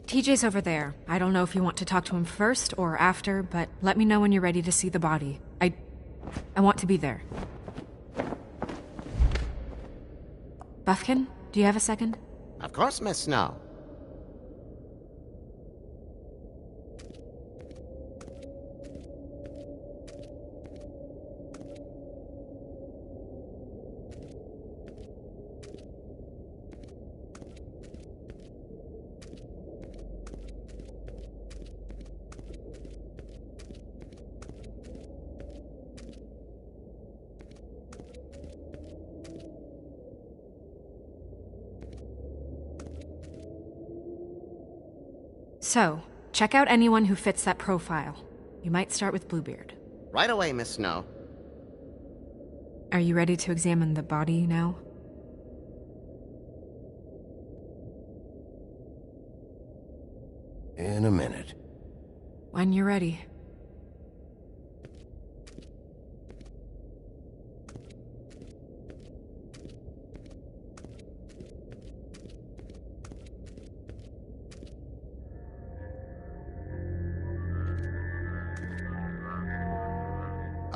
TJ's over there. I don't know if you want to talk to him first or after, but let me know when you're ready to see the body. I want to be there. Buffkin, do you have a second? Of course, Miss Snow. So, check out anyone who fits that profile. You might start with Bluebeard. Right away, Miss Snow. Are you ready to examine the body now? In a minute. When you're ready.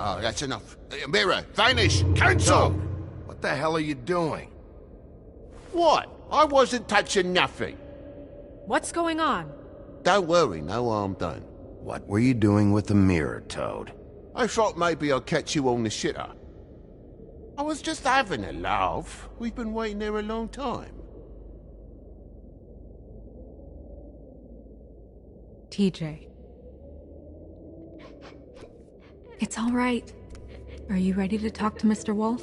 Oh, that's enough. Mirror, vanish, cancel! What the hell are you doing? What? I wasn't touching nothing. What's going on? Don't worry, no harm done. What were you doing with the mirror, Toad? I thought maybe I'd catch you on the shitter. I was just having a laugh. We've been waiting there a long time. TJ. It's all right. Are you ready to talk to Mr. Wolf?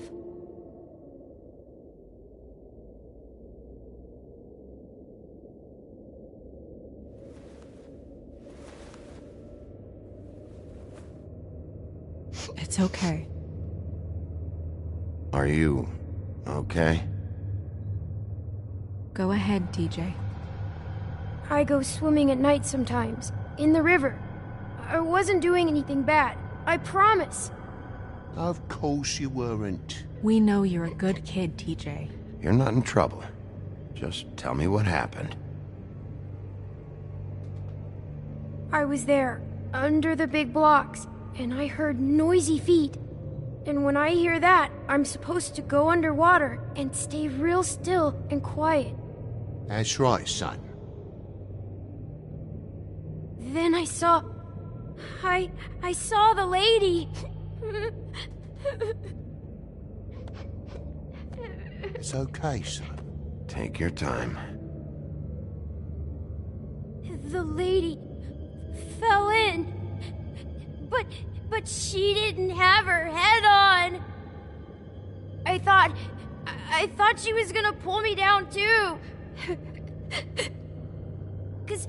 It's okay. Are you okay? Go ahead, TJ. I go swimming at night sometimes, in the river. I wasn't doing anything bad. I promise. Of course you weren't. We know you're a good kid, TJ. You're not in trouble. Just tell me what happened. I was there, under the big blocks, and I heard noisy feet. And when I hear that, I'm supposed to go underwater and stay real still and quiet. That's right, son. Then I saw the lady. It's okay, son. Take your time. The lady fell in. But she didn't have her head on. I thought she was gonna pull me down too. Cause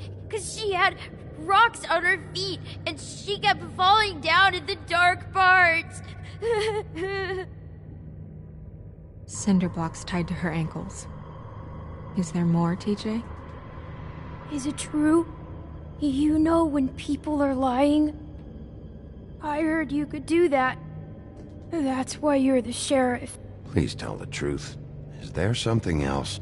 she had rocks on her feet, and she kept falling down in the dark parts. Cinder blocks tied to her ankles. Is there more, TJ? Is it true? You know when people are lying? I heard you could do that. That's why you're the sheriff. Please tell the truth. Is there something else?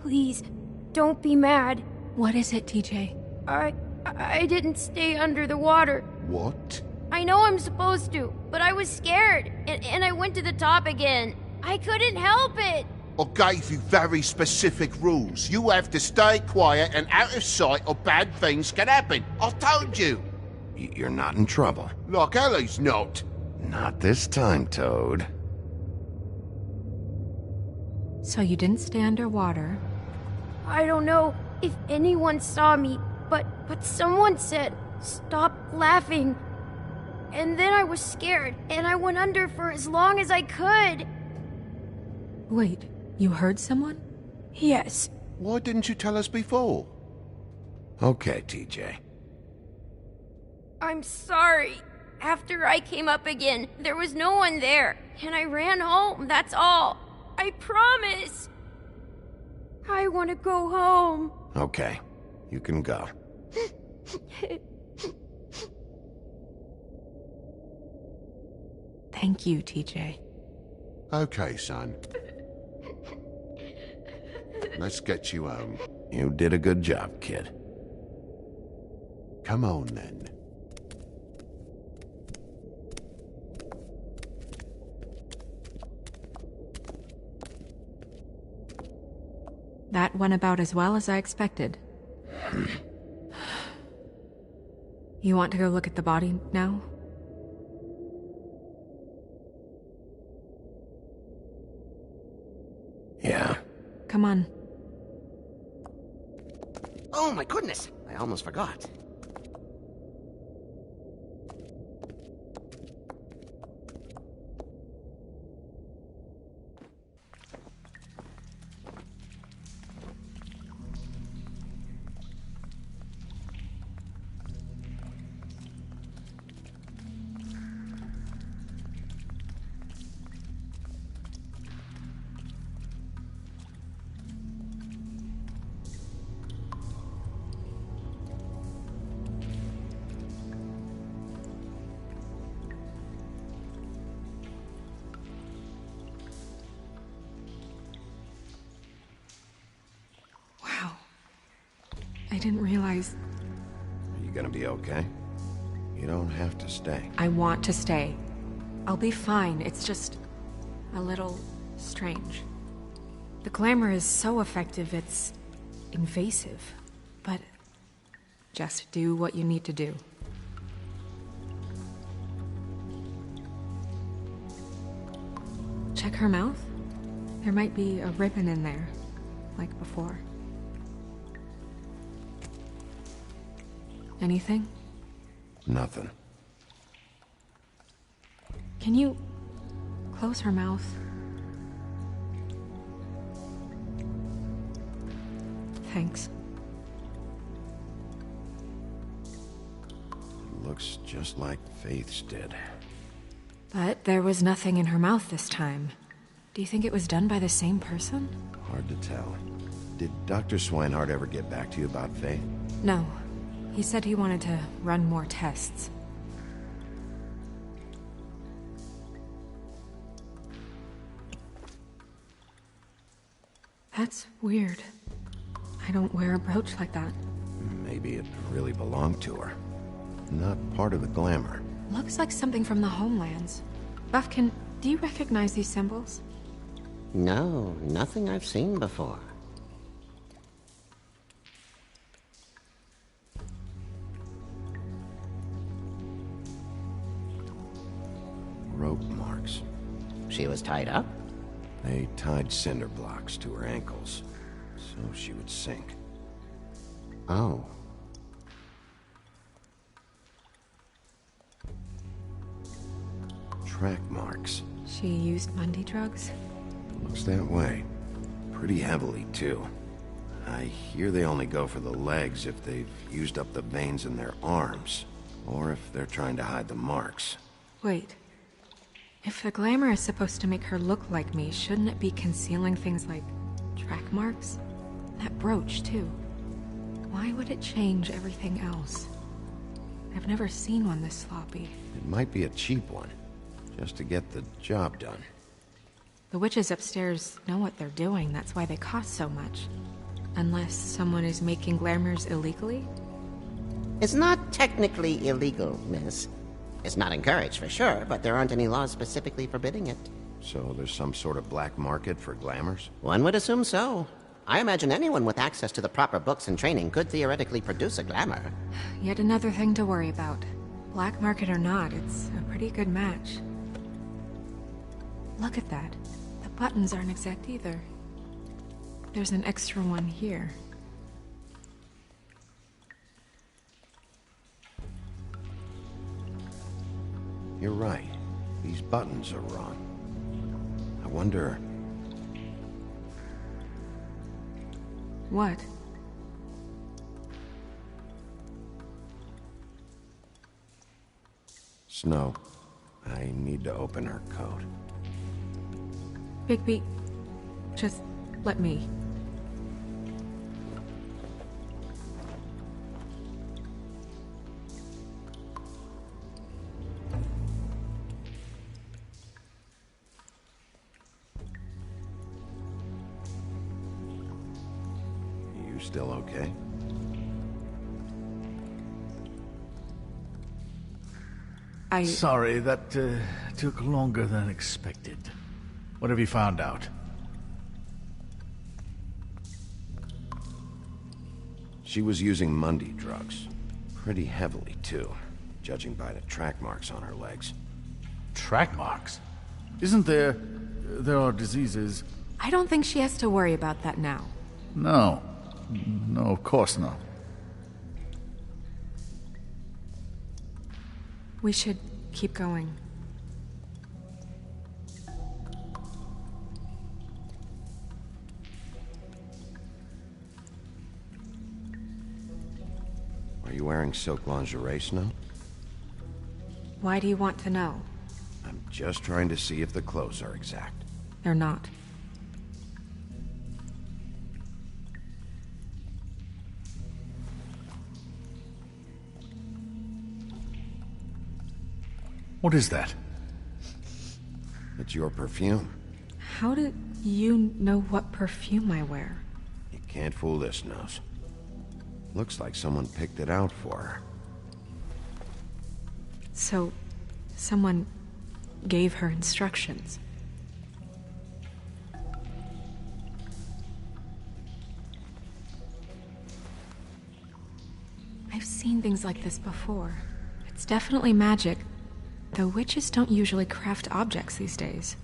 Please, don't be mad. What is it, TJ? I didn't stay under the water. What? I know I'm supposed to, but I was scared, and I went to the top again. I couldn't help it. I gave you very specific rules. You have to stay quiet and out of sight or bad things can happen. I told you. You're not in trouble. Like Ellie's not. Not this time, Toad. So you didn't stay underwater. I don't know if anyone saw me, but someone said stopped laughing. And then I was scared, and I went under for as long as I could. Wait, you heard someone? Yes. Why didn't you tell us before? Okay, TJ. I'm sorry. After I came up again, there was no one there, and I ran home, that's all. I promise. I want to go home. Okay, you can go. Thank you, TJ. Okay, son. Let's get you home. You did a good job, kid. Come on, then. That went about as well as I expected. You want to go look at the body now? Yeah. Come on. Oh my goodness, I almost forgot. Wow. I didn't realize... Are you gonna be okay? You don't have to stay. I want to stay. I'll be fine. It's just a little strange. The glamour is so effective, it's invasive. But just do what you need to do. Check her mouth. There might be a ribbon in there, like before. Anything? Nothing. Can you close her mouth? Thanks. Looks just like Faith's did. But there was nothing in her mouth this time. Do you think it was done by the same person? Hard to tell. Did Dr. Swinehart ever get back to you about Faith? No. He said he wanted to run more tests. That's weird. I don't wear a brooch like that. Maybe it really belonged to her. Not part of the glamour. Looks like something from the homelands. Buffkin, do you recognize these symbols? No, nothing I've seen before. Rope marks. She was tied up? They tied cinder blocks to her ankles, so she would sink. Oh. Track marks. She used Mundy drugs? Looks that way. Pretty heavily, too. I hear they only go for the legs if they've used up the veins in their arms, or if they're trying to hide the marks. Wait. If the glamour is supposed to make her look like me, shouldn't it be concealing things like track marks? That brooch, too. Why would it change everything else? I've never seen one this sloppy. It might be a cheap one, just to get the job done. The witches upstairs know what they're doing, that's why they cost so much. Unless someone is making glamours illegally? It's not technically illegal, miss. It's not encouraged for sure, but there aren't any laws specifically forbidding it. So there's some sort of black market for glamours? One would assume so. I imagine anyone with access to the proper books and training could theoretically produce a glamour. Yet another thing to worry about. Black market or not, it's a pretty good match. Look at that. The buttons aren't exact either. There's an extra one here. You're right. These buttons are wrong. I wonder... What? Snow, I need to open her coat. Bigby, just let me. You still okay? Sorry, that took longer than expected. What have you found out? She was using Mundy drugs. Pretty heavily, too, judging by the track marks on her legs. Track marks? Isn't there... there are diseases... I don't think she has to worry about that now. No. No, of course not. We should keep going. Are you wearing silk lingerie, Snow? Why do you want to know? I'm just trying to see if the clothes are exact. They're not. What is that? It's your perfume. How do you know what perfume I wear? You can't fool this nose. Looks like someone picked it out for her. So, someone gave her instructions. I've seen things like this before. It's definitely magic, though witches don't usually craft objects these days.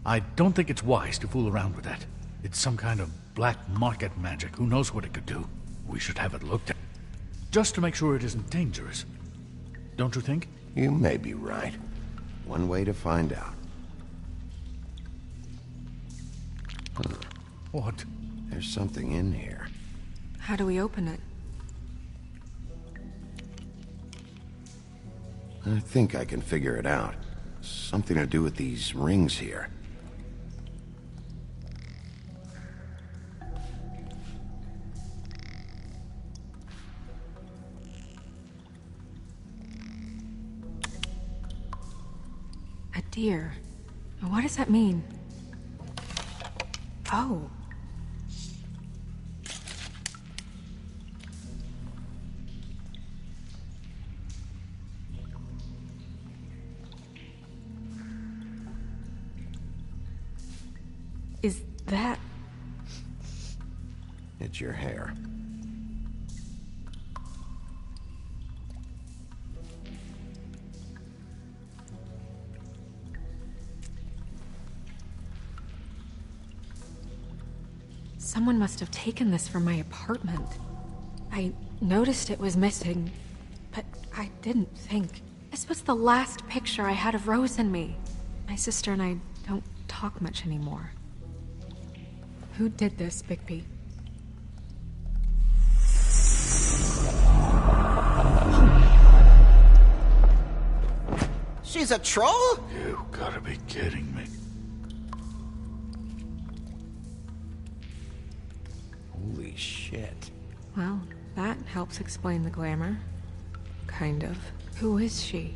I don't think it's wise to fool around with that. It's some kind of black market magic. Who knows what it could do? We should have it looked at. Just to make sure it isn't dangerous. Don't you think? You may be right. One way to find out. What? There's something in here. How do we open it? I think I can figure it out. Something to do with these rings here. A deer. What does that mean? Oh. Is that... It's your hair. Someone must have taken this from my apartment. I noticed it was missing, but I didn't think. This was the last picture I had of Rose and me. My sister and I don't talk much anymore. Who did this, Bigby? She's a troll? You gotta be kidding me. Holy shit. Well, that helps explain the glamour. Kind of. Who is she?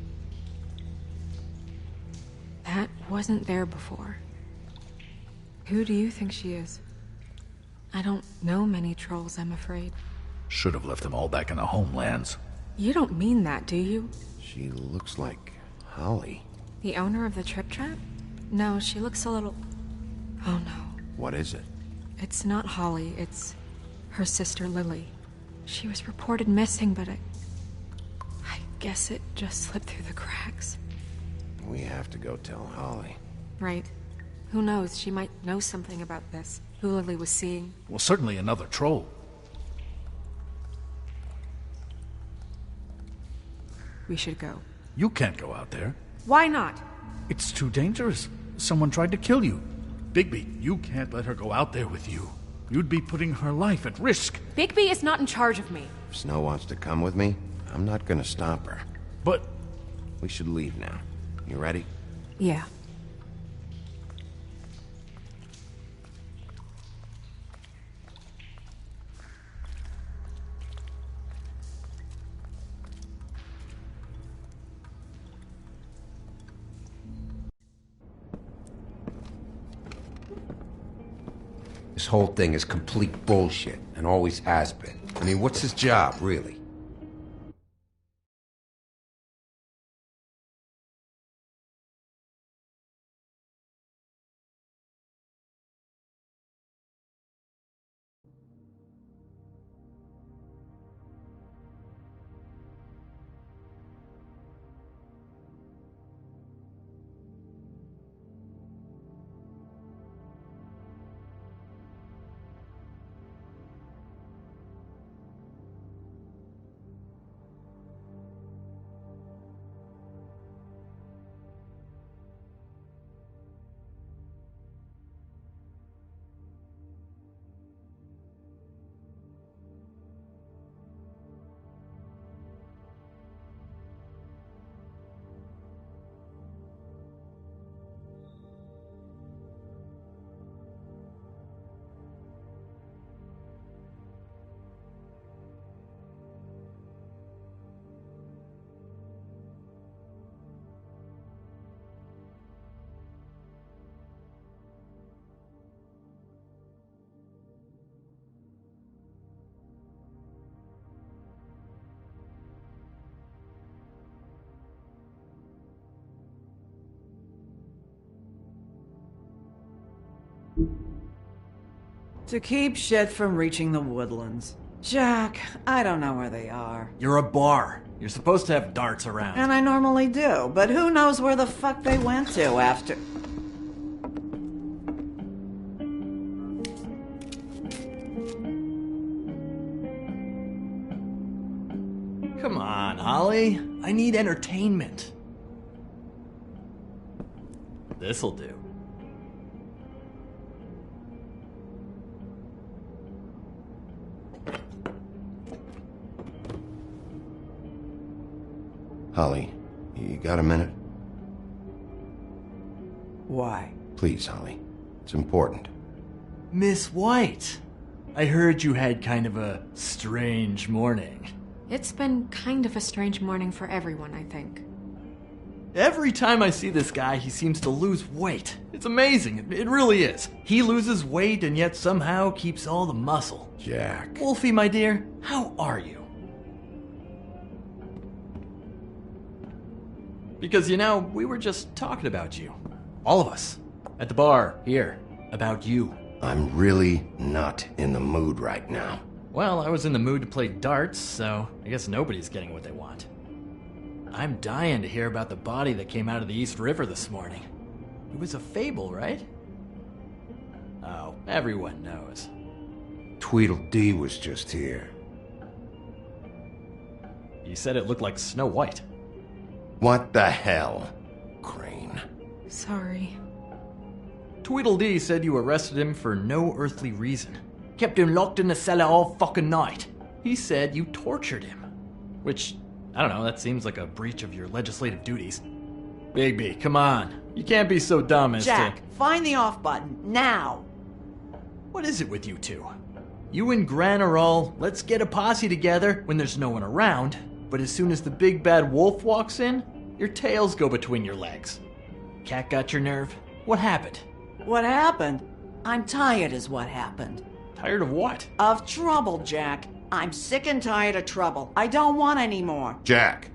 That wasn't there before. Who do you think she is? I don't know many trolls, I'm afraid. Should have left them all back in the homelands. You don't mean that, do you? She looks like Holly. The owner of the Trip Trap? No, she looks a little... Oh no. What is it? It's not Holly, it's her sister Lily. She was reported missing, but I guess it just slipped through the cracks. We have to go tell Holly. Right. Who knows, she might know something about this. Who Lily was seeing. Well, certainly another troll. We should go. You can't go out there. Why not? It's too dangerous. Someone tried to kill you. Bigby, you can't let her go out there with you. You'd be putting her life at risk. Bigby is not in charge of me. If Snow wants to come with me, I'm not gonna stop her. But We should leave now. You ready? Yeah. This whole thing is complete bullshit, and always has been. I mean, what's his job, really? To keep shit from reaching the woodlands. Jack, I don't know where they are. You're a bar. You're supposed to have darts around. And I normally do, but who knows where the fuck they went to after... Come on, Holly. I need entertainment. This'll do. Holly, you got a minute? Why? Please, Holly. It's important. Miss White, I heard you had kind of a strange morning. It's been kind of a strange morning for everyone, I think. Every time I see this guy, he seems to lose weight. It's amazing. It really is. He loses weight and yet somehow keeps all the muscle. Jack. Wolfie, my dear, how are you? Because, you know, we were just talking about you. All of us. At the bar, here. About you. I'm really not in the mood right now. Well, I was in the mood to play darts, so I guess nobody's getting what they want. I'm dying to hear about the body that came out of the East River this morning. It was a fable, right? Oh, everyone knows. Tweedledee was just here. You said it looked like Snow White. What the hell, Crane? Sorry. Tweedledee said you arrested him for no earthly reason. Kept him locked in the cellar all fucking night. He said you tortured him. Which, I don't know, that seems like a breach of your legislative duties. Bigby, come on. You can't be so dumb as Jack, to... find the off button, now! What is it with you two? You and Gran are all, let's get a posse together when there's no one around, but as soon as the big bad wolf walks in, your tails go between your legs. Cat got your nerve? What happened? What happened? I'm tired is what happened. Tired of what? Of trouble, Jack. I'm sick and tired of trouble. I don't want any more. Jack!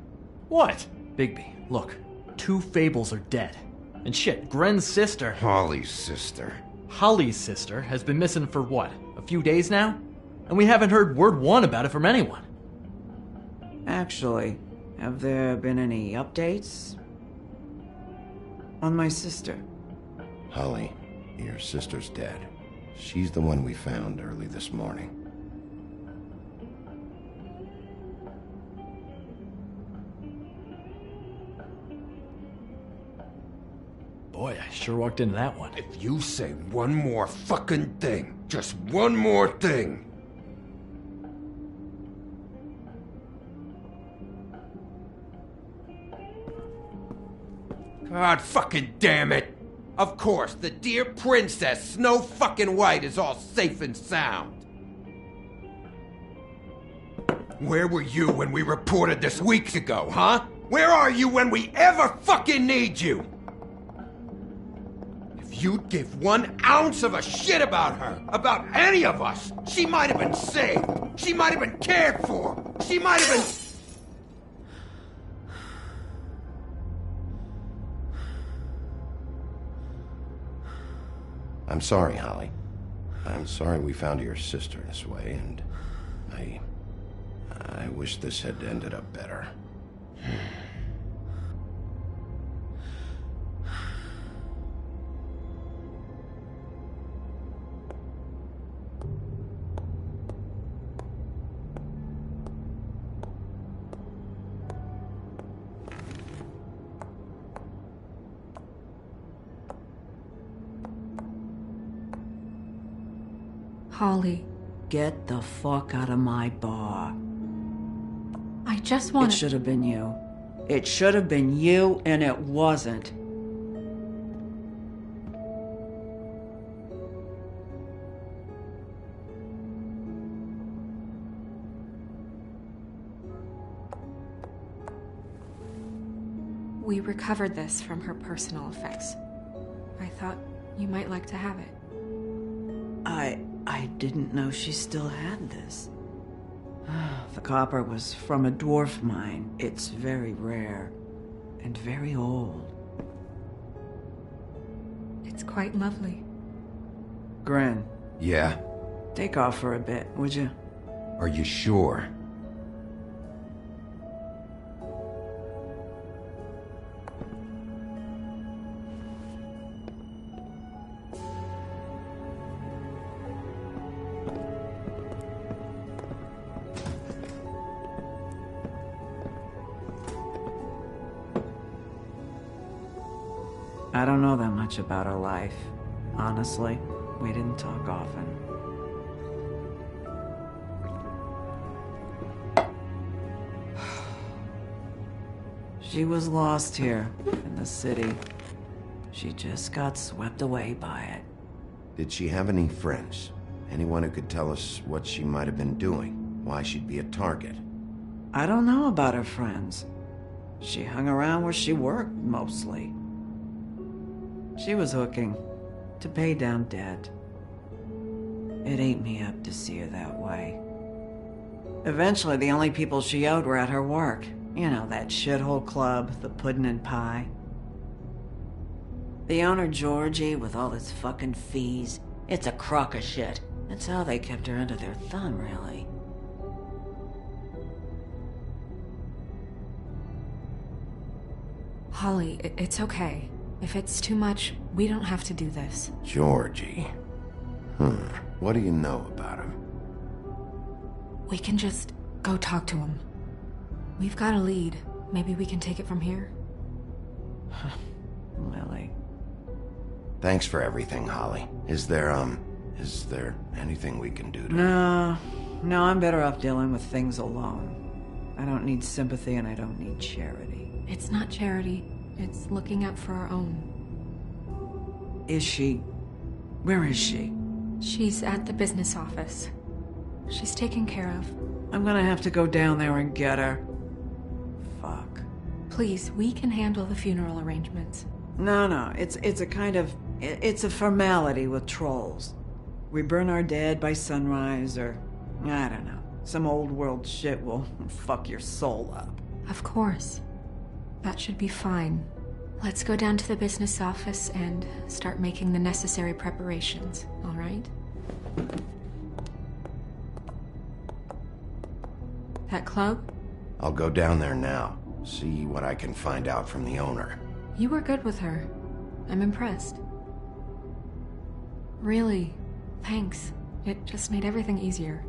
What? Bigby, look. 2 fables are dead. And shit, Gren's sister... Holly's sister. Holly's sister has been missing for what? A few days now? And we haven't heard word one about it from anyone. Actually, have there been any updates? On my sister? Holly, your sister's dead. She's the one we found early this morning. Boy, I sure walked into that one. If you say one more fucking thing, just one more thing. God fucking damn it! Of course, the dear Princess Snow fucking White is all safe and sound. Where were you when we reported this weeks ago, huh? Where are you when we ever fucking need you? If you'd give 1 ounce of a shit about her, about any of us, she might have been saved. She might have been cared for. She might have been... I'm sorry, Holly. I'm sorry we found your sister this way, and I wish this had ended up better. Holly, Get the fuck out of my bar. I just want It should have been you. It should have been you, and it wasn't. We recovered this from her personal effects. I thought you might like to have it. I didn't know she still had this. The copper was from a dwarf mine. It's very rare and very old. It's quite lovely. Gren, Yeah? take off for a bit, would you? Are you sure? I don't know that much about her life. Honestly, we didn't talk often. She was lost here in the city. She just got swept away by it. Did she have any friends? Anyone who could tell us what she might have been doing? Why she'd be a target? I don't know about her friends. She hung around where she worked, mostly. She was hooking to pay down debt. It ate me up to see her that way. Eventually, the only people she owed were at her work. You know, that shithole club, the Puddin' and Pie. The owner, Georgie, with all his fucking fees, it's a crock of shit. That's how they kept her under their thumb, really. Holly, it's okay. If it's too much, we don't have to do this. Georgie. What do you know about him? We can just go talk to him. We've got a lead. Maybe we can take it from here. Lily. Thanks for everything, Holly. Is there anything we can do to... No, I'm better off dealing with things alone. I don't need sympathy and I don't need charity. It's not charity. It's looking out for our own. Is she... Where is she? She's at the business office. She's taken care of. I'm gonna have to go down there and get her. Fuck. Please, we can handle the funeral arrangements. No, it's a kind of... It's a formality with trolls. We burn our dead by sunrise, or... I don't know. Some old world shit will fuck your soul up. Of course. That should be fine. Let's go down to the business office and start making the necessary preparations, all right? That club? I'll go down there now. See what I can find out from the owner. You were good with her. I'm impressed. Really, thanks. It just made everything easier.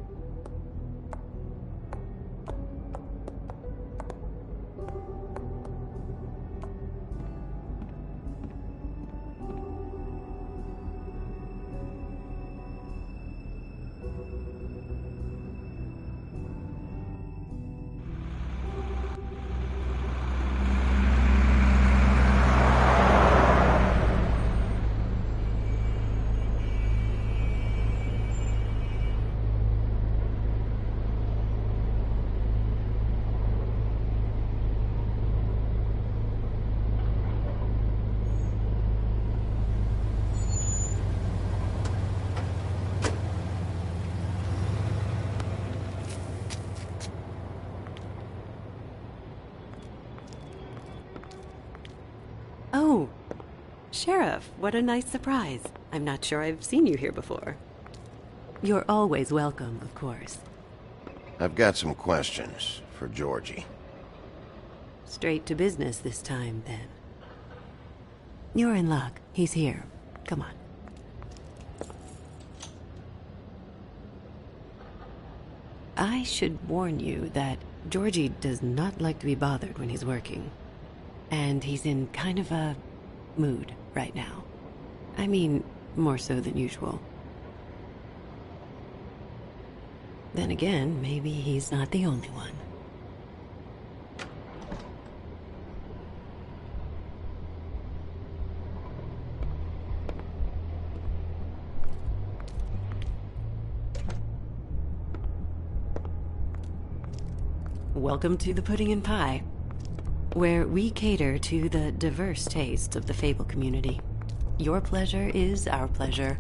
Sheriff, what a nice surprise. I'm not sure I've seen you here before. You're always welcome, of course. I've got some questions for Georgie. Straight to business this time, then. You're in luck. He's here. Come on. I should warn you that Georgie does not like to be bothered when he's working. And he's in kind of a mood right now. I mean, more so than usual. Then again, maybe he's not the only one. Welcome to the Pudding and Pie, where we cater to the diverse tastes of the Fable community. Your pleasure is our pleasure.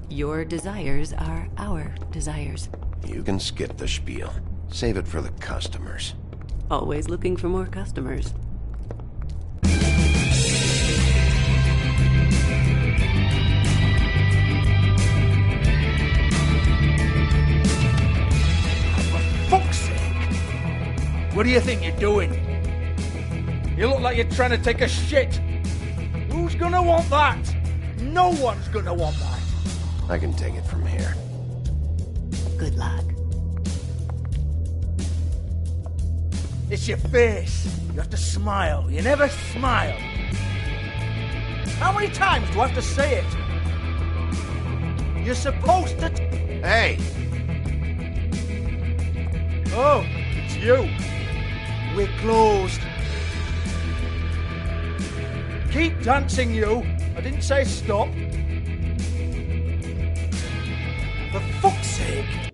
Your desires are our desires. You can skip the spiel. Save it for the customers. Always looking for more customers. Fuck's sake! What do you think you're doing? You look like you're trying to take a shit. Who's gonna want that? No one's gonna want that. I can take it from here. Good luck. It's your face. You have to smile. You never smile. How many times do I have to say it? You're supposed to... Hey! Oh, it's you. We're closed. Keep dancing, you. I didn't say stop. For fuck's sake.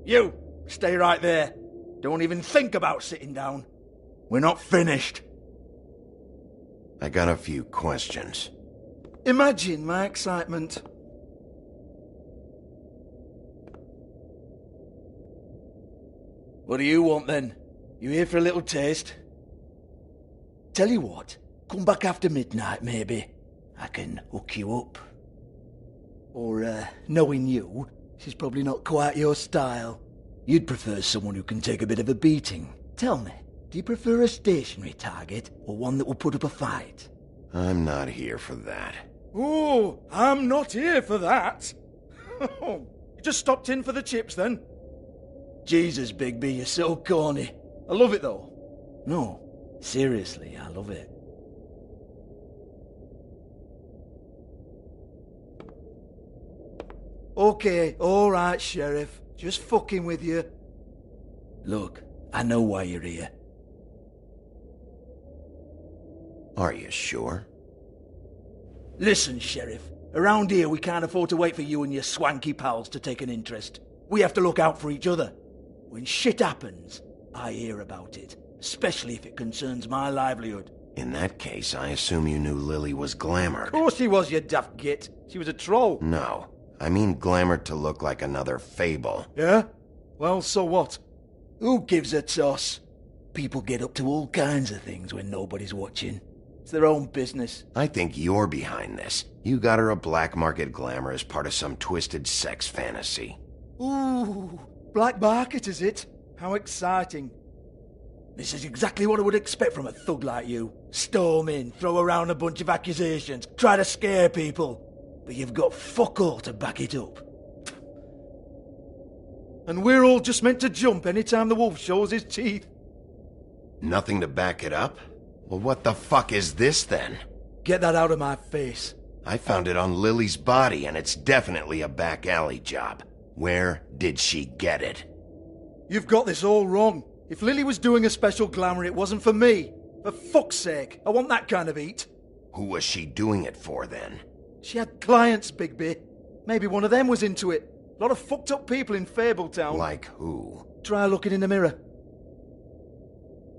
You, stay right there. Don't even think about sitting down. We're not finished. I got a few questions. Imagine my excitement. What do you want then? You here for a little taste? Tell you what, come back after midnight maybe. I can hook you up. Or, knowing you, she's probably not quite your style. You'd prefer someone who can take a bit of a beating. Tell me, do you prefer a stationary target or one that will put up a fight? I'm not here for that. Oh, I'm not here for that. You just stopped in for the chips then? Jesus, Bigby, you're so corny. I love it though. No, seriously, I love it. Okay, alright, Sheriff. Just fucking with you. Look, I know why you're here. Are you sure? Listen, Sheriff. Around here we can't afford to wait for you and your swanky pals to take an interest. We have to look out for each other. When shit happens, I hear about it. Especially if it concerns my livelihood. In that case, I assume you knew Lily was glamored. Of course she was, you daft git. She was a troll. No. I mean glamored to look like another Fable. Yeah? Well, so what? Who gives a toss? People get up to all kinds of things when nobody's watching. It's their own business. I think you're behind this. You got her a black market glamour as part of some twisted sex fantasy. Ooh, black market is it? How exciting. This is exactly what I would expect from a thug like you. Storm in, throw around a bunch of accusations, try to scare people. But you've got fuck all to back it up. And we're all just meant to jump any time the wolf shows his teeth. Nothing to back it up? Well, what the fuck is this then? Get that out of my face. I found it on Lily's body, and it's definitely a back alley job. Where did she get it? You've got this all wrong. If Lily was doing a special glamour, it wasn't for me. For fuck's sake, I want that kind of eat. Who was she doing it for, then? She had clients, Bigby. Maybe one of them was into it. A lot of fucked up people in Fabletown. Like who? Try looking in the mirror.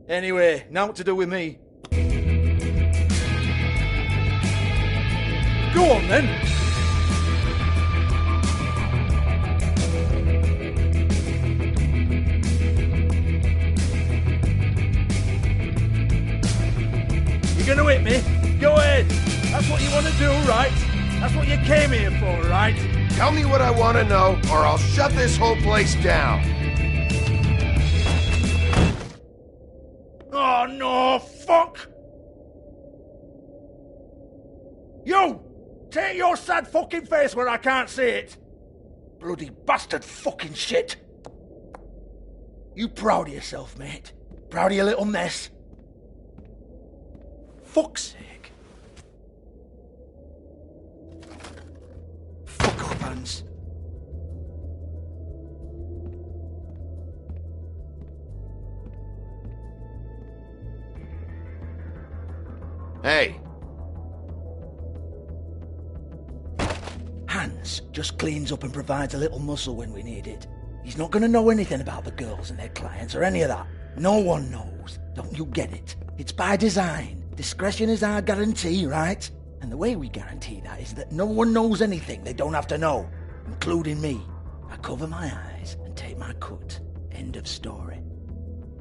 Anyway, now what to do with me? Go on then. You gonna hit me? Go ahead. That's what you want to do, right? That's what you came here for, right? Tell me what I want to know, or I'll shut this whole place down. Oh, no, fuck! You! Take your sad fucking face where I can't see it! Bloody bastard fucking shit! You proud of yourself, mate? Proud of your little mess? Fuck's sake. Fuck up, Hans. Hey. Hans just cleans up and provides a little muscle when we need it. He's not gonna know anything about the girls and their clients or any of that. No one knows. Don't you get it? It's by design. Discretion is our guarantee, right? And the way we guarantee that is that no one knows anything they don't have to know, including me. I cover my eyes and take my cut. End of story.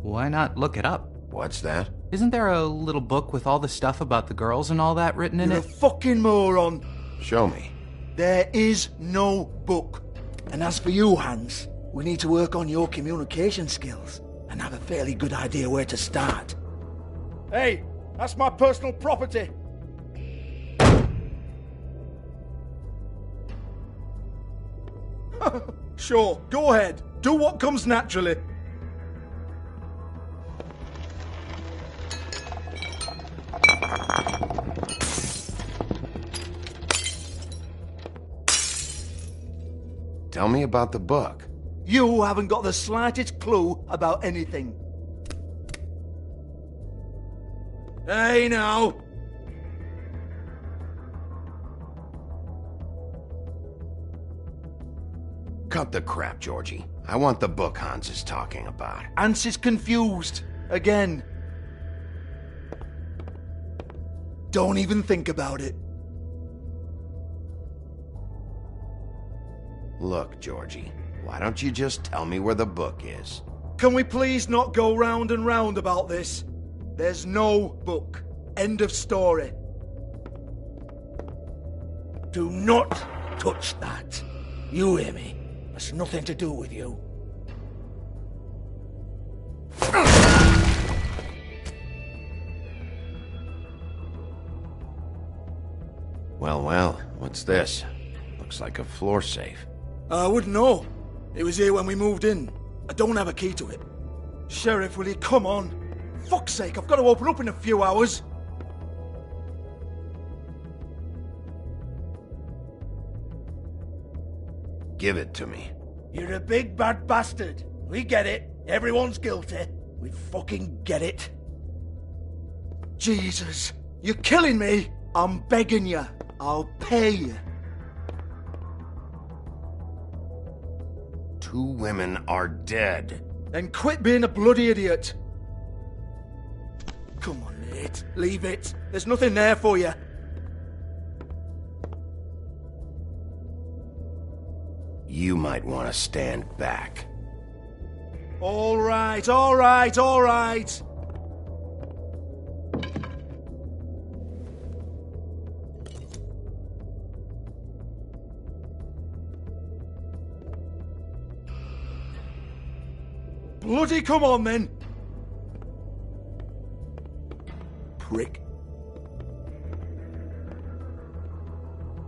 Why not look it up? What's that? Isn't there a little book with all the stuff about the girls and all that written in You're it? a fucking moron. Show me. There is no book. And as for you, Hans, we need to work on your communication skills and have a fairly good idea where to start. Hey, that's my personal property. Sure, go ahead. Do what comes naturally. Tell me about the book. You haven't got the slightest clue about anything. Hey, now. Cut the crap, Georgie. I want the book Hans is talking about. Hans is confused. Again. Don't even think about it. Look, Georgie, why don't you just tell me where the book is? Can we please not go round and round about this? There's no book. End of story. Do not touch that. You hear me? That's nothing to do with you. Well, well, what's this? Looks like a floor safe. I wouldn't know. It was here when we moved in. I don't have a key to it. Sheriff, will you come on? Fuck's sake, I've got to open up in a few hours. Give it to me. You're a big bad bastard. We get it. Everyone's guilty. We fucking get it. Jesus, you're killing me. I'm begging you. I'll pay you. 2 women are dead. Then quit being a bloody idiot. Come on, Nate. Leave it. There's nothing there for you. You might want to stand back. All right, all right, all right. Bloody come on, then. Prick.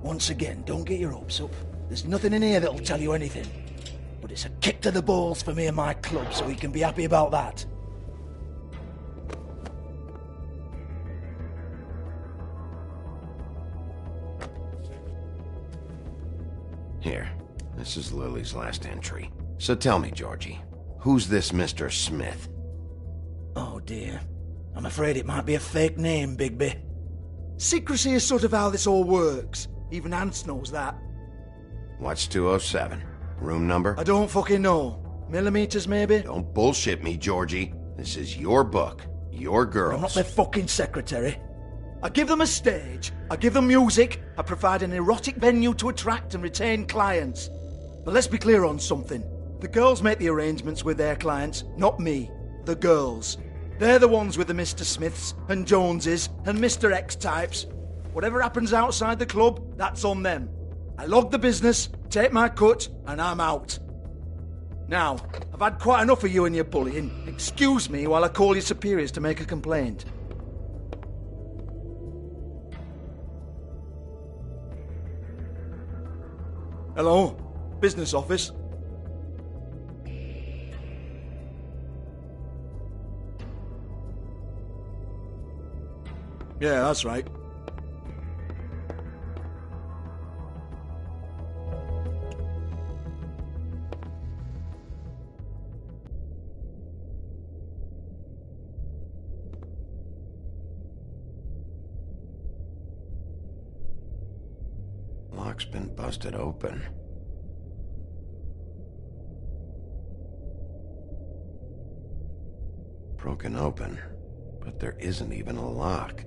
Once again, don't get your hopes up. There's nothing in here that'll tell you anything. But it's a kick to the balls for me and my club, so we can be happy about that. Here, this is Lily's last entry. So tell me, Georgie, who's this Mr. Smith? Oh dear. I'm afraid it might be a fake name, Bigby. Secrecy is sort of how this all works. Even Hans knows that. What's 207? Room number? I don't fucking know. Millimeters, maybe? Don't bullshit me, Georgie. This is your book. Your girls. I'm not their fucking secretary. I give them a stage. I give them music. I provide an erotic venue to attract and retain clients. But let's be clear on something. The girls make the arrangements with their clients, not me. The girls. They're the ones with the Mr. Smiths and Joneses and Mr. X types. Whatever happens outside the club, that's on them. I log the business, take my cut, and I'm out. Now, I've had quite enough of you and your bullying. Excuse me while I call your superiors to make a complaint. Hello? Business office? Yeah, that's right. Lock's been busted open. Broken open, but there isn't even a lock.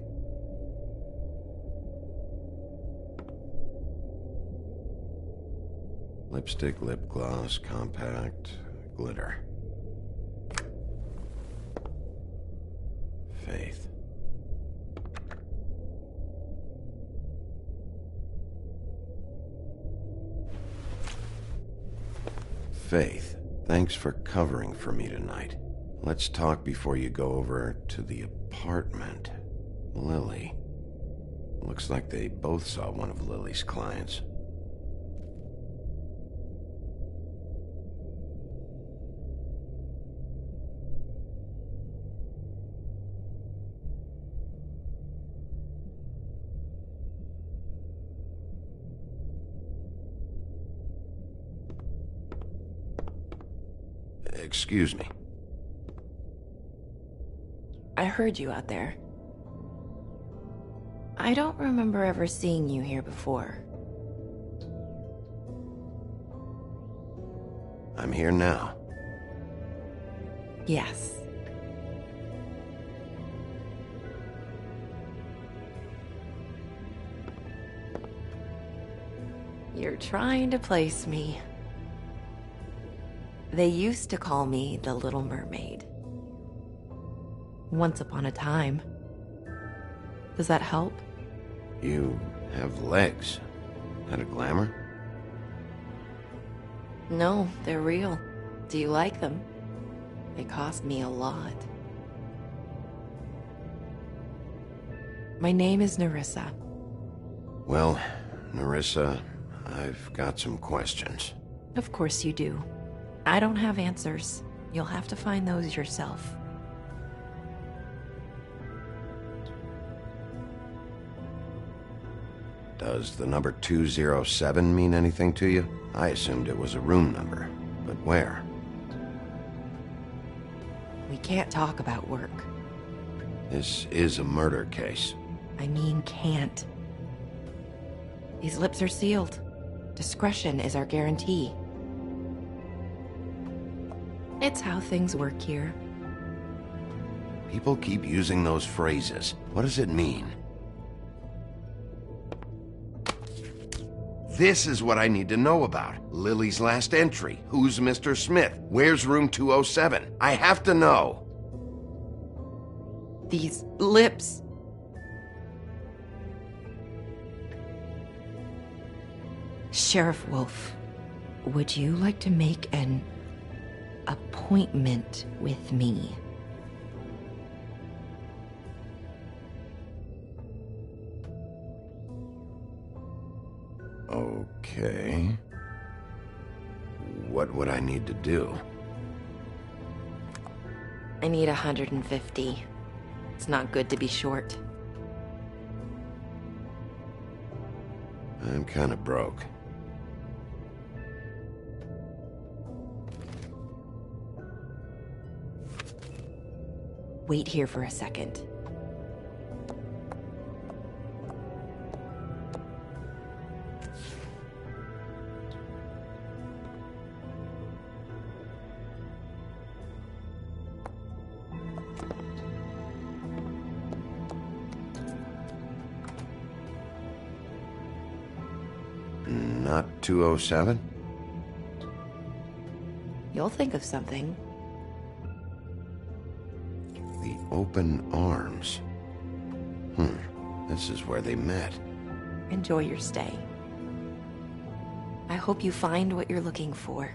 Lipstick, lip gloss, compact, glitter. Faith. Faith, thanks for covering for me tonight. Let's talk before you go over to the apartment. Lily. Looks like they both saw one of Lily's clients. Excuse me. I heard you out there. I don't remember ever seeing you here before. I'm here now. Yes. You're trying to place me. They used to call me the Little Mermaid. Once upon a time. Does that help? You have legs. That a glamour? No, they're real. Do you like them? They cost me a lot. My name is Nerissa. Well, Nerissa, I've got some questions. Of course you do. I don't have answers. You'll have to find those yourself. Does the number 207 mean anything to you? I assumed it was a room number, but where? We can't talk about work. This is a murder case. I mean can't. These lips are sealed. Discretion is our guarantee. It's how things work here. People keep using those phrases. What does it mean? This is what I need to know about. Lily's last entry. Who's Mr. Smith? Where's room 207? I have to know. These lips. Sheriff Wolf, would you like to make an appointment with me? Okay. What would I need to do? I need 150. It's not good to be short. I'm kind of broke. Wait here for a second. Not 207? You'll think of something. The open arms. This is where they met. Enjoy your stay. I hope you find what you're looking for.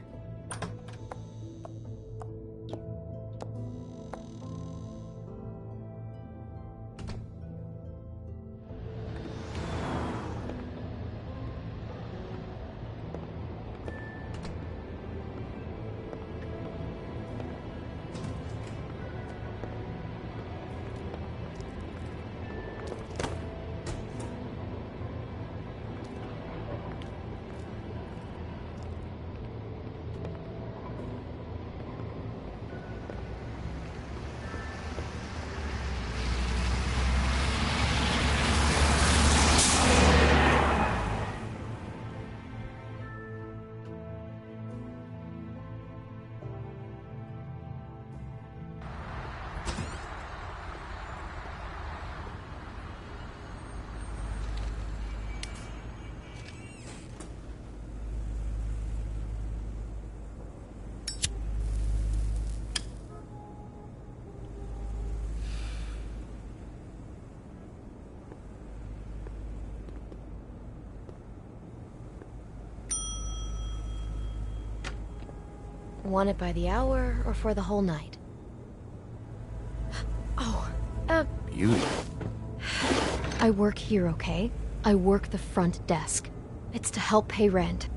Want it by the hour or for the whole night? Oh, Beauty. I work here, okay? I work the front desk. It's to help pay rent.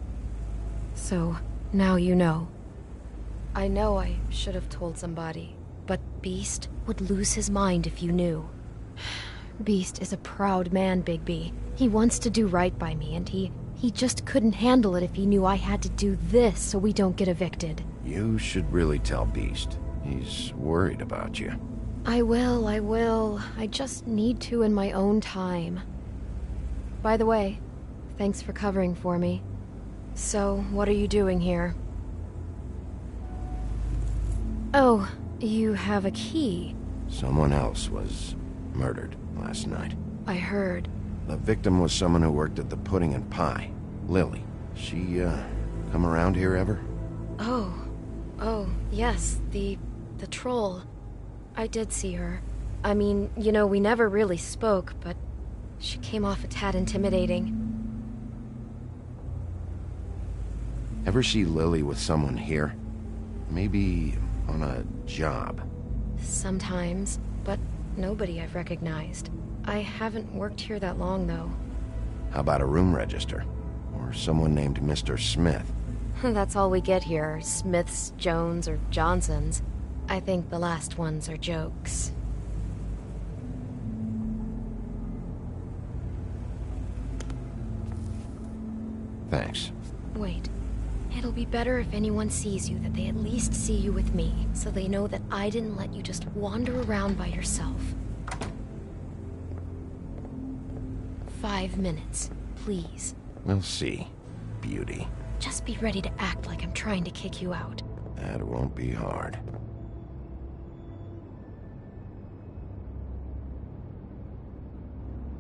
So, now you know. I know I should have told somebody, but Beast would lose his mind if you knew. Beast is a proud man, Bigby. He wants to do right by me, and he just couldn't handle it if he knew I had to do this so we don't get evicted. You should really tell Beast. He's worried about you. I will. I just need to in my own time. By the way, thanks for covering for me. So, what are you doing here? Oh, you have a key. Someone else was murdered last night. I heard. The victim was someone who worked at the Pudding and Pie. Lily. She, come around here ever? Oh, yes, the troll. I did see her. I mean, you know, we never really spoke, but she came off a tad intimidating. Ever see Lily with someone here? Maybe on a job? Sometimes, but nobody I've recognized. I haven't worked here that long, though. How about a room register? Or someone named Mr. Smith? That's all we get here, Smiths, Jones, or Johnsons. I think the last ones are jokes. Thanks. Wait. It'll be better if anyone sees you that they at least see you with me, so they know that I didn't let you just wander around by yourself. 5 minutes, please. We'll see, beauty. Just be ready to act like I'm trying to kick you out. That won't be hard.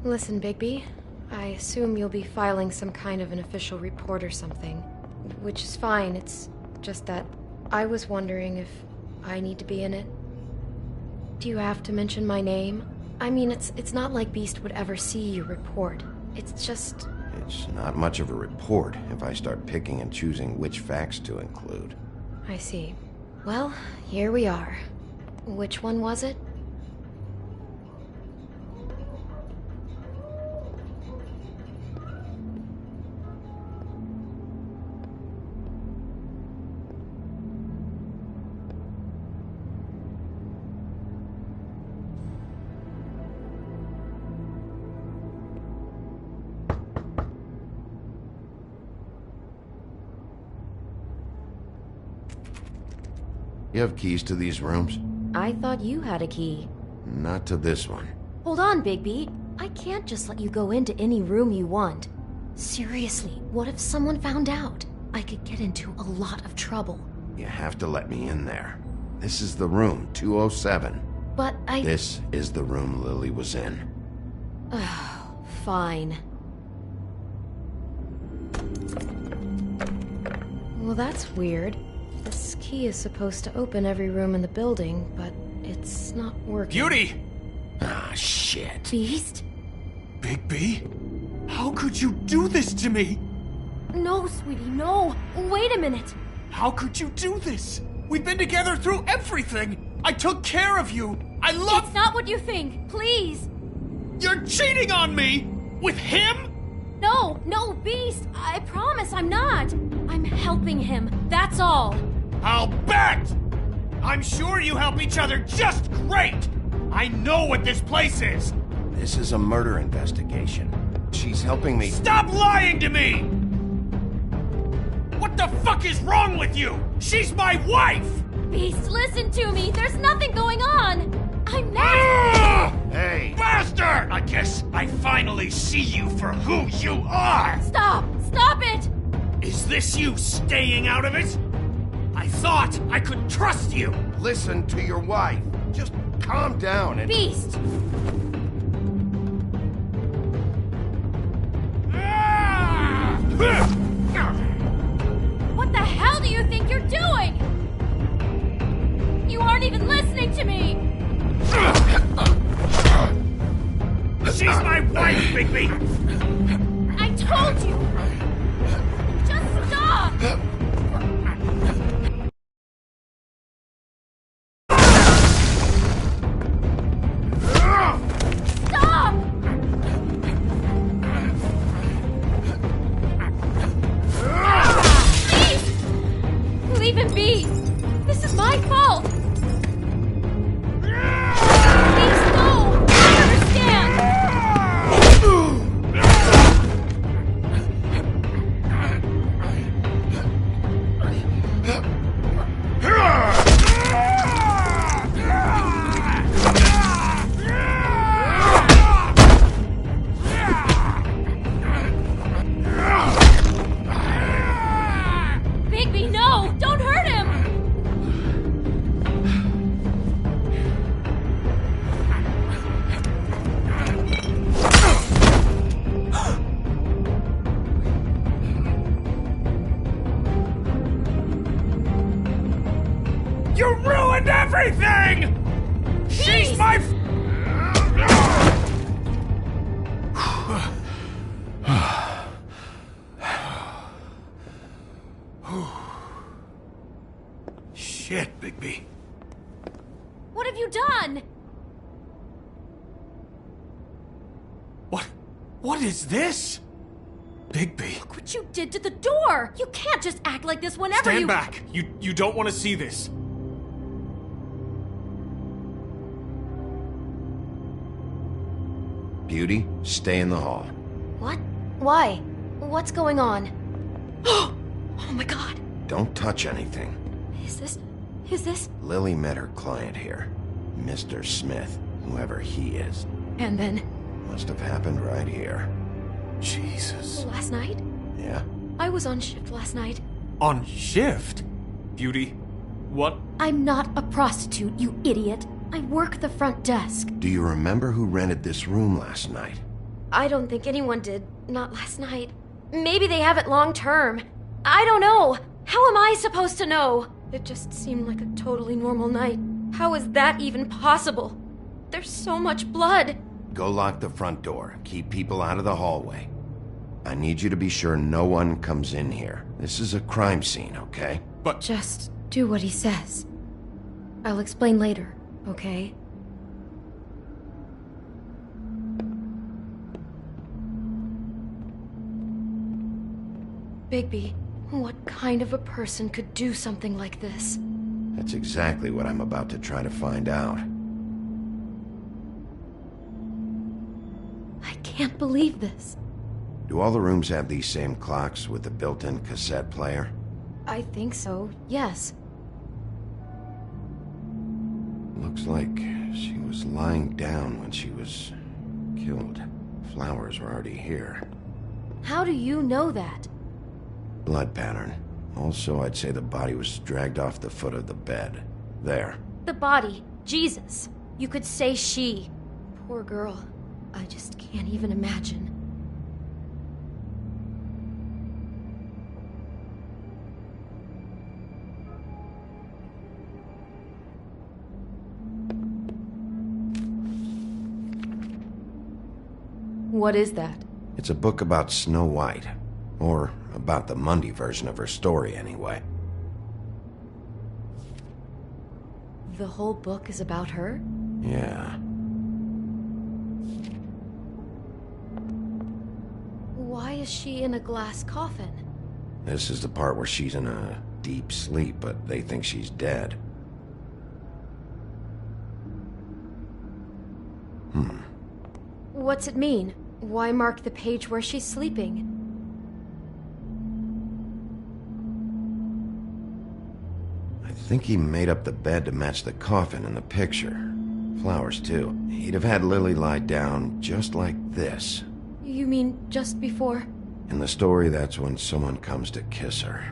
Listen, Bigby. I assume you'll be filing some kind of an official report or something. Which is fine, it's just that I was wondering if I need to be in it. Do you have to mention my name? I mean, it's not like Beast would ever see your report. It's just... It's not much of a report if I start picking and choosing which facts to include. I see. Well, here we are. Which one was it? You have keys to these rooms? I thought you had a key. Not to this one. Hold on, Bigby. I can't just let you go into any room you want. Seriously, what if someone found out? I could get into a lot of trouble. You have to let me in there. This is the room, 207. But This is the room Lily was in. Fine. Well, that's weird. This key is supposed to open every room in the building, but it's not working. Beauty! Ah, shit. Beast? Bigby? How could you do this to me? No, sweetie, no. Wait a minute. How could you do this? We've been together through everything. I took care of you. I love... It's not what you think. Please. You're cheating on me! With him? No, Beast. I promise I'm not. I'm helping him. That's all. I'll bet! I'm sure you help each other just great! I know what this place is! This is a murder investigation. She's helping me... Stop lying to me! What the fuck is wrong with you? She's my wife! Beast, listen to me. There's nothing going on. I'm not... Hey! Bastard! I guess I finally see you for who you are! Stop! Stop it! Is this you staying out of it? I thought I could trust you! Listen to your wife. Just calm down and... Beast! What the hell do you think you're doing? You aren't even listening to me! She's my wife, Bigby! I told you! Just stop! Stop! Please! Leave him be! This is my fault! Please, no! I understand! Bigby, no! Don't hurt him! You ruined everything! She's my... Shit, Bigby. What have you done? What is this? Bigby. Look what you did to the door! You can't just act like this whenever Stand you... back! You don't want to see this. Beauty, stay in the hall. What? Why? What's going on? Oh my god! Don't touch anything. Is this... Lily met her client here. Mr. Smith, whoever he is. And then... Must have happened right here. Jesus. Last night? Yeah? I was on shift last night. On shift? Beauty, what? I'm not a prostitute, you idiot. I work the front desk. Do you remember who rented this room last night? I don't think anyone did. Not last night. Maybe they have it long term. I don't know. How am I supposed to know? It just seemed like a totally normal night. How is that even possible? There's so much blood. Go lock the front door. Keep people out of the hallway. I need you to be sure no one comes in here. This is a crime scene, okay? But... Just do what he says. I'll explain later, okay? Bigby, what kind of a person could do something like this? That's exactly what I'm about to try to find out. I can't believe this. Do all the rooms have these same clocks with the built-in cassette player? I think so, yes. Looks like she was lying down when she was killed. Flowers were already here. How do you know that? Blood pattern. Also, I'd say the body was dragged off the foot of the bed. There. The body. Jesus. You could say she. Poor girl. I just can't even imagine. What is that? It's a book about Snow White. Or about the Mundy version of her story, anyway. The whole book is about her? Yeah. Why is she in a glass coffin? This is the part where she's in a deep sleep, but they think she's dead. What's it mean? Why mark the page where she's sleeping? I think he made up the bed to match the coffin in the picture. Flowers, too. He'd have had Lily lie down just like this. You mean just before? In the story, that's when someone comes to kiss her.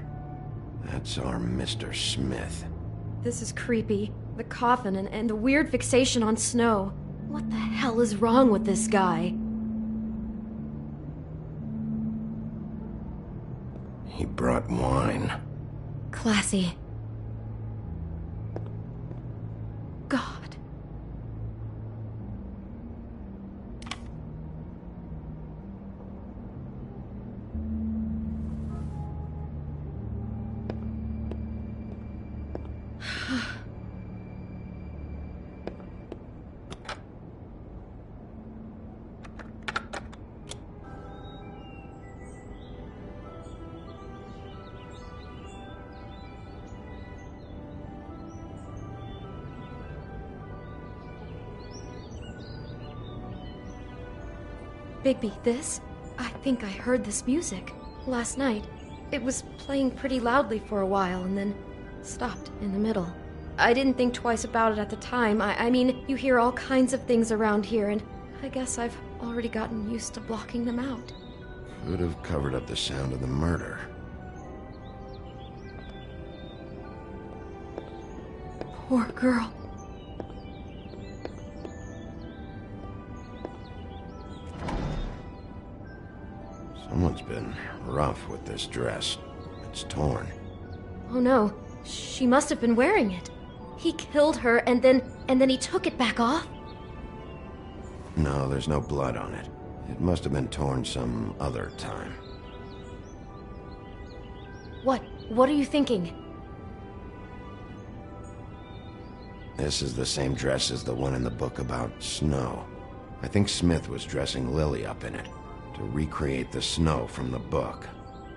That's our Mr. Smith. This is creepy. The coffin and the weird fixation on Snow. What the hell is wrong with this guy? He brought wine. Classy. God. Bigby, this? I think I heard this music. Last night. It was playing pretty loudly for a while and then stopped in the middle. I didn't think twice about it at the time. I mean, you hear all kinds of things around here, and I guess I've already gotten used to blocking them out. Could have covered up the sound of the murder. Poor girl. Someone's been rough with this dress. It's torn. Oh no, she must have been wearing it. He killed her and then he took it back off? No, there's no blood on it. It must have been torn some other time. What are you thinking? This is the same dress as the one in the book about Snow. I think Smith was dressing Lily up in it, to recreate the Snow from the book.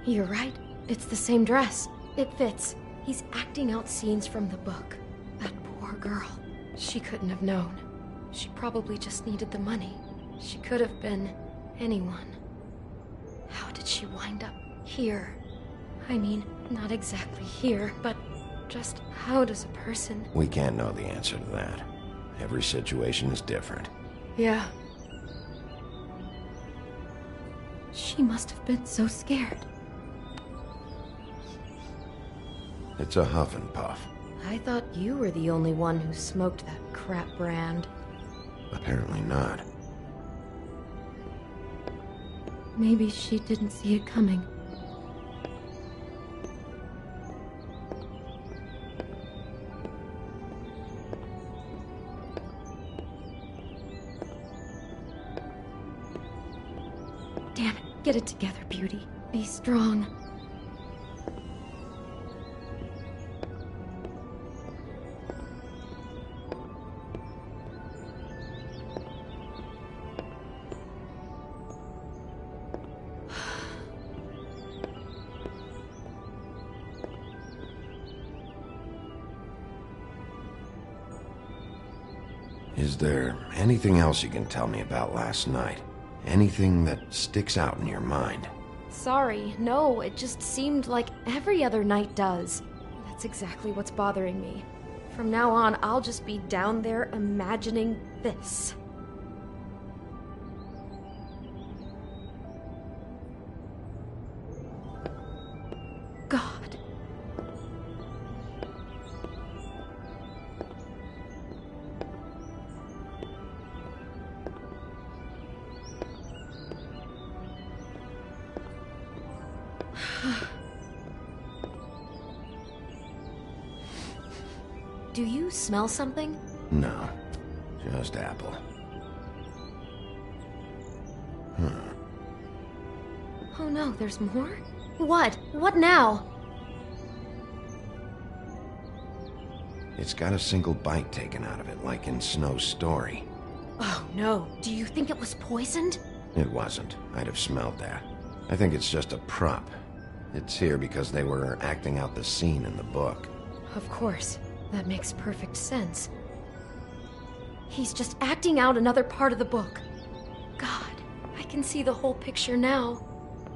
You're right. It's the same dress. It fits. He's acting out scenes from the book. That poor girl. She couldn't have known. She probably just needed the money. She could have been anyone. How did she wind up here? I mean, not exactly here, but just how does a person... We can't know the answer to that. Every situation is different. Yeah. She must have been so scared. It's a huff and puff. I thought you were the only one who smoked that crap brand. Apparently not. Maybe she didn't see it coming. Damn it. Get it together, Beauty. Be strong. Is there anything else you can tell me about last night? Anything that sticks out in your mind? Sorry, no, it just seemed like every other night does. That's exactly what's bothering me. From now on, I'll just be down there imagining this. God. Do you smell something? No, just apple. Huh. Oh no, there's more? What? What now? It's got a single bite taken out of it, like in Snow's story. Oh no, do you think it was poisoned? It wasn't. I'd have smelled that. I think it's just a prop. It's here because they were acting out the scene in the book. Of course. That makes perfect sense. He's just acting out another part of the book. God, I can see the whole picture now.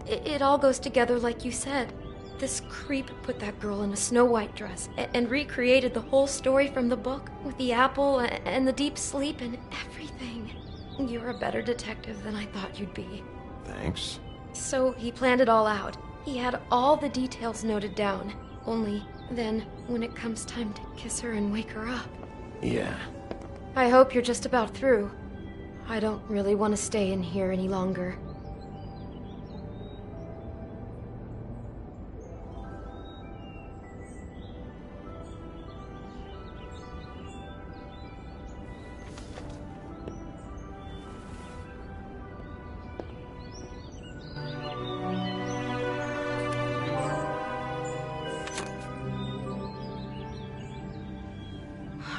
It all goes together like you said. This creep put that girl in a Snow White dress and recreated the whole story from the book with the apple and the deep sleep and everything. You're a better detective than I thought you'd be. Thanks. So he planned it all out. He had all the details noted down. Only then, when it comes time to kiss her and wake her up. Yeah. I hope you're just about through. I don't really want to stay in here any longer.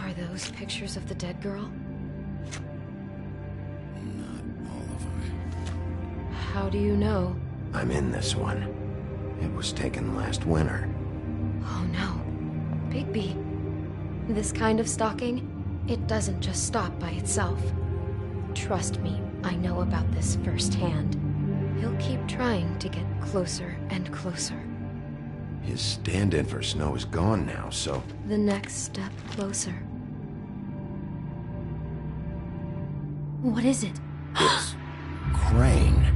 Are those pictures of the dead girl? Not all of them. How do you know? I'm in this one. It was taken last winter. Oh no. Bigby. This kind of stalking, it doesn't just stop by itself. Trust me, I know about this firsthand. He'll keep trying to get closer and closer. His stand-in for Snow is gone now, so... The next step closer. What is it? It's... Crane.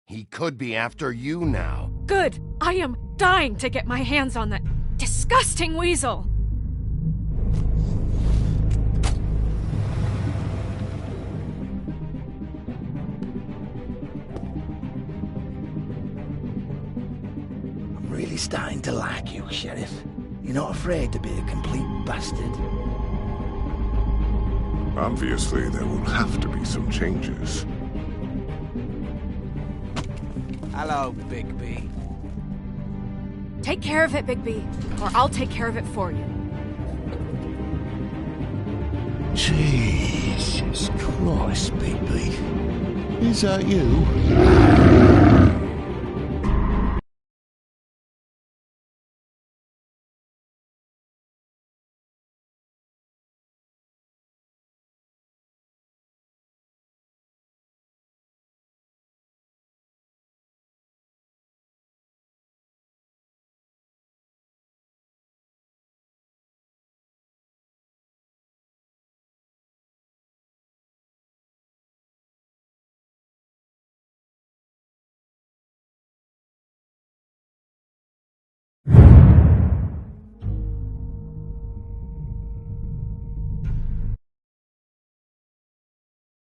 He could be after you now. Good! I am dying to get my hands on that disgusting weasel! I'm really starting to like you, Sheriff. You're not afraid to be a complete bastard. Obviously, there will have to be some changes. Hello, Bigby. Take care of it, Bigby, or I'll take care of it for you. Jesus Christ, Bigby. Is that you?